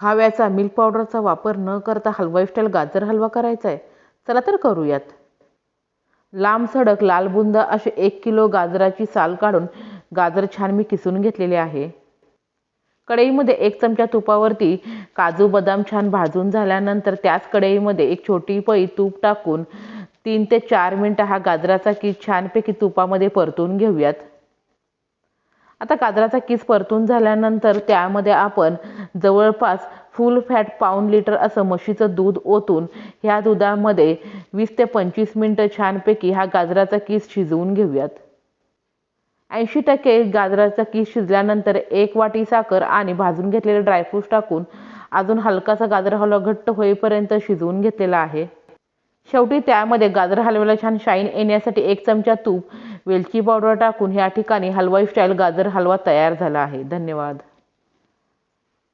खाव्याचा milk पावडरचा वापर न करता हलवाई स्टाईल गाजर हलवा करायचा आहे. चला तर करूयात. लांब सडक लाल बुंद असे 1 किलो गाजराची साल काढून गाजर छान मी किसून घेतलेले आहे. कढईमध्ये 1 चमचा तुपावरती काजू बदाम छान भाजून झाल्यानंतर त्याच कढईमध्ये एक छोटी पळी तूप टाकून 3 ते 4 मिनिटं हा गाजराचा किस छानपैकी तुपामध्ये परतून घेऊयात. आता गाजराचा किस परतून झाल्यानंतर त्यामध्ये आपण जवळपास फुल फॅट पाऊण लिटर असं म्हशीचं दूध ओतून ह्या दुधामध्ये 20 ते 25 मिनिटं छानपैकी हा गाजराचा किस शिजवून घेऊयात. 80% गाजराचा किस शिजल्यानंतर 1 वाटी साखर आणि भाजून घेतलेले ड्रायफ्रूट्स टाकून अजून हलकासा गाजर हलवा घट्ट होईपर्यंत शिजवून घेतलेला आहे. शेवटी त्यामध्ये गाजर हलव्याला छान शाईन येण्यासाठी 1 चमचा तूप, वेलची पावडर टाकून या ठिकाणी हलवाई स्टाईल गाजर हलवा तयार झाला आहे. धन्यवाद.